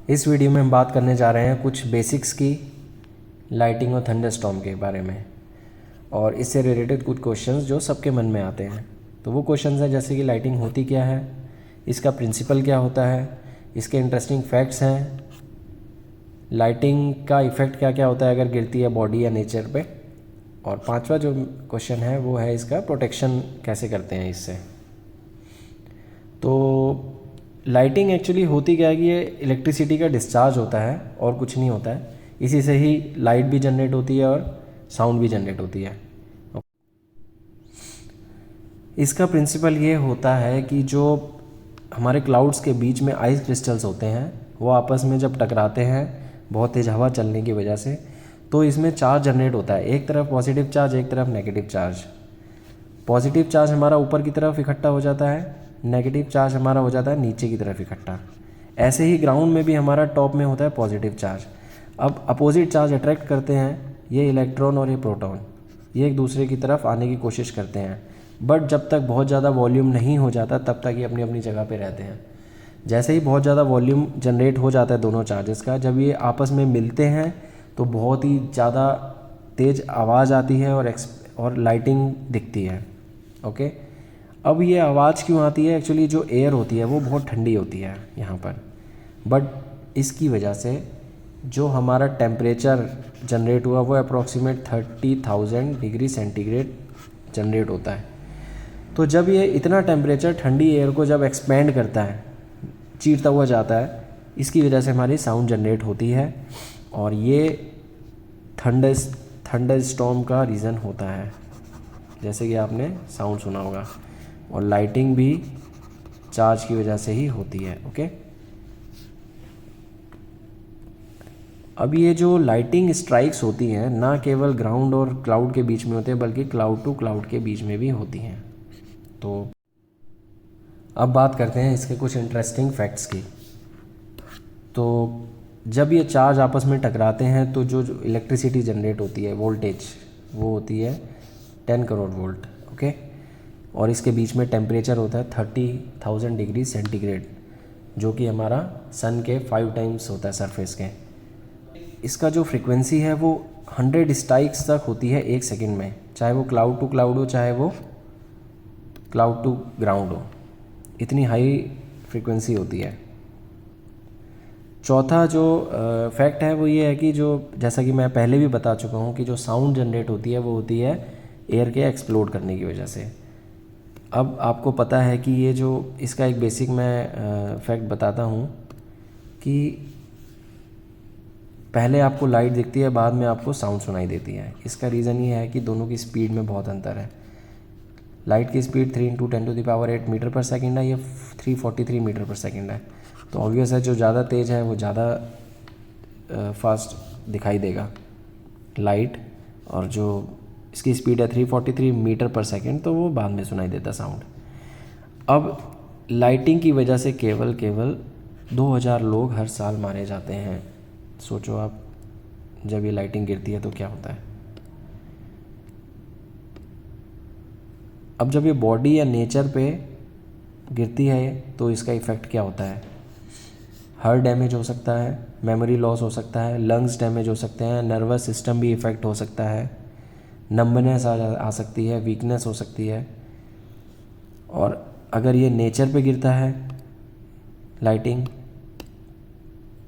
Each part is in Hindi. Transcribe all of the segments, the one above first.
इस वीडियो में हम बात करने जा रहे हैं कुछ बेसिक्स की लाइटिंग और थंडरस्टॉर्म के बारे में, और इससे रिलेटेड कुछ क्वेश्चंस जो सबके मन में आते हैं। तो वो क्वेश्चंस हैं जैसे कि लाइटिंग होती क्या है, इसका प्रिंसिपल क्या होता है, इसके इंटरेस्टिंग फैक्ट्स हैं, लाइटिंग का इफ़ेक्ट क्या क्या होता है अगर गिरती है बॉडी या नेचर पे, और पांचवा जो क्वेश्चन है वो है इसका प्रोटेक्शन कैसे करते हैं इससे। तो लाइटिंग एक्चुअली होती क्या है कि ये इलेक्ट्रिसिटी का डिस्चार्ज होता है और कुछ नहीं होता है। इसी से ही लाइट भी जनरेट होती है और साउंड भी जनरेट होती है। इसका प्रिंसिपल ये होता है कि जो हमारे क्लाउड्स के बीच में आइस क्रिस्टल्स होते हैं वो आपस में जब टकराते हैं बहुत तेज़ हवा चलने की वजह से, तो इसमें चार्ज जनरेट होता है, एक तरफ पॉजिटिव चार्ज एक तरफ नेगेटिव चार्ज। पॉजिटिव चार्ज हमारा ऊपर की तरफ इकट्ठा हो जाता है, नेगेटिव चार्ज हमारा हो जाता है नीचे की तरफ इकट्ठा। ऐसे ही ग्राउंड में भी हमारा टॉप में होता है पॉजिटिव चार्ज। अब अपोजिट चार्ज अट्रैक्ट करते हैं, ये इलेक्ट्रॉन और ये प्रोटॉन, ये एक दूसरे की तरफ आने की कोशिश करते हैं, बट जब तक बहुत ज़्यादा वॉल्यूम नहीं हो जाता तब तक ये अपनी अपनी जगह पे रहते हैं। जैसे ही बहुत ज़्यादा वॉल्यूम जनरेट हो जाता है दोनों चार्जेस का, जब ये आपस में मिलते हैं तो बहुत ही ज़्यादा तेज़ आवाज़ आती है और लाइटिंग दिखती है। ओके, अब ये आवाज़ क्यों आती है? एक्चुअली जो एयर होती है वो बहुत ठंडी होती है यहाँ पर, बट इसकी वजह से जो हमारा टेम्परेचर जनरेट हुआ वो अप्रॉक्सीमेट 30,000 डिग्री सेंटीग्रेड जनरेट होता है। तो जब ये इतना टेम्परेचर ठंडी एयर को जब एक्सपेंड करता है, चीरता हुआ जाता है, इसकी वजह से हमारी साउंड जनरेट होती है, और ये थंडर स्टॉर्म का रीज़न होता है, जैसे कि आपने साउंड सुना होगा। और लाइटिंग भी चार्ज की वजह से ही होती है। ओके, अब ये जो लाइटिंग स्ट्राइक्स होती हैं ना केवल ग्राउंड और क्लाउड के बीच में होते हैं बल्कि क्लाउड टू क्लाउड के बीच में भी होती हैं। तो अब बात करते हैं इसके कुछ इंटरेस्टिंग फैक्ट्स की। तो जब ये चार्ज आपस में टकराते हैं तो जो इलेक्ट्रिसिटी जनरेट होती है, वोल्टेज, वो होती है 10 करोड़ वोल्ट। ओके, और इसके बीच में टेम्परेचर होता है 30,000 डिग्री सेंटीग्रेड, जो कि हमारा सन के 5 टाइम्स होता है सरफेस के। इसका जो फ्रीक्वेंसी है वो 100 स्ट्राइक्स तक होती है एक सेकंड में, चाहे वो क्लाउड टू क्लाउड हो चाहे वो क्लाउड टू ग्राउंड हो, इतनी हाई फ्रीक्वेंसी होती है। चौथा जो फैक्ट है वो ये है कि जो, जैसा कि मैं पहले भी बता चुका हूँ, कि जो साउंड जनरेट होती है वो होती है एयर के एक्सप्लोड करने की वजह से। अब आपको पता है कि ये जो इसका एक बेसिक मैं फैक्ट बताता हूँ कि पहले आपको लाइट दिखती है, बाद में आपको साउंड सुनाई देती है। इसका रीज़न ये है कि दोनों की स्पीड में बहुत अंतर है। लाइट की स्पीड 3 × 10⁸ मीटर पर सेकंड है, ये 343 मीटर पर सेकंड है। तो ऑब्वियस है जो ज़्यादा तेज़ है वो ज़्यादा फास्ट दिखाई देगा लाइट, और जो इसकी स्पीड है 343 मीटर पर सेकंड तो वो बाद में सुनाई देता साउंड। अब लाइटिंग की वजह से केवल 2000 लोग हर साल मारे जाते हैं। सोचो आप, जब ये लाइटिंग गिरती है तो क्या होता है। अब जब ये बॉडी या नेचर पे गिरती है तो इसका इफ़ेक्ट क्या होता है? हार्ट डैमेज हो सकता है, मेमोरी लॉस हो सकता है, लंग्स डैमेज हो सकते हैं, नर्वस सिस्टम भी इफ़ेक्ट हो सकता है, नंबनेस आ सकती है, वीकनेस हो सकती है। और अगर ये नेचर पे गिरता है लाइटिंग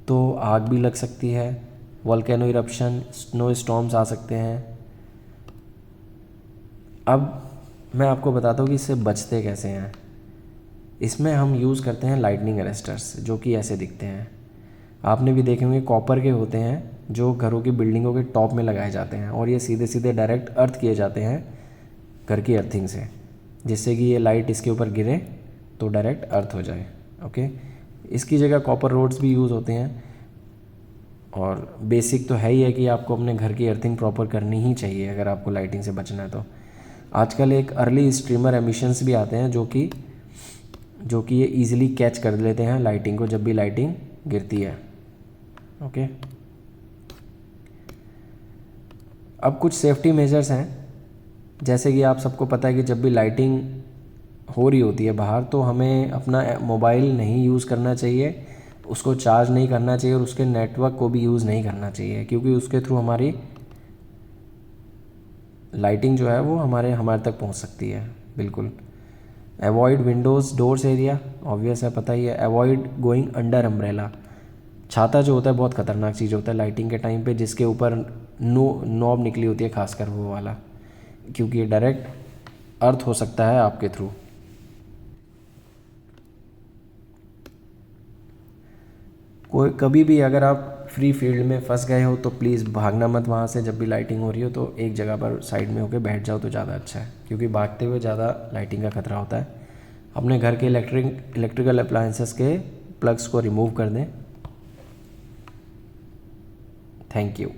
तो आग भी लग सकती है, वोल्केनो इरप्शन, स्नो स्टॉर्म्स आ सकते हैं। अब मैं आपको बताता हूँ कि इससे बचते कैसे हैं। इसमें हम यूज़ करते हैं लाइटनिंग अरेस्टर्स, जो कि ऐसे दिखते हैं। आपने भी देखे होंगे, कॉपर के होते हैं जो घरों की बिल्डिंगों के टॉप में लगाए जाते हैं, और ये सीधे सीधे डायरेक्ट अर्थ किए जाते हैं घर की अर्थिंग से, जिससे कि ये लाइट इसके ऊपर गिरे तो डायरेक्ट अर्थ हो जाए। ओके, इसकी जगह कॉपर रोड्स भी यूज़ होते हैं। और बेसिक तो है ही है कि आपको अपने घर की अर्थिंग प्रॉपर करनी ही चाहिए अगर आपको लाइटिंग से बचना है। तो आजकल एक अर्ली स्ट्रीमर एमिशंस भी आते हैं जो कि ये ईज़िली कैच कर लेते हैं लाइटिंग को जब भी लाइटिंग गिरती है। ओके, अब कुछ सेफ्टी मेजर्स हैं, जैसे कि आप सबको पता है कि जब भी लाइटिंग हो रही होती है बाहर तो हमें अपना मोबाइल नहीं यूज़ करना चाहिए, उसको चार्ज नहीं करना चाहिए और उसके नेटवर्क को भी यूज़ नहीं करना चाहिए, क्योंकि उसके थ्रू हमारी लाइटिंग जो है वो हमारे तक पहुंच सकती है। बिल्कुल। Avoid Windows doors area, obvious है, पता ही है। अवॉइड गोइंग अंडर अम्ब्रेला, छाता जो होता है बहुत ख़तरनाक चीज़ होता है लाइटिंग के टाइम पे, जिसके ऊपर नॉब निकली होती है, खासकर वो वाला, क्योंकि ये डायरेक्ट अर्थ हो सकता है आपके थ्रू। कोई कभी भी अगर आप फ्री फील्ड में फंस गए हो तो प्लीज़ भागना मत वहाँ से। जब भी लाइटिंग हो रही हो तो एक जगह पर साइड में होकर बैठ जाओ तो ज़्यादा अच्छा है, क्योंकि भागते हुए ज़्यादा लाइटिंग का खतरा होता है। अपने घर के इलेक्ट्रिकल अप्लायंसेस के प्लग्स को रिमूव कर दें। Thank you.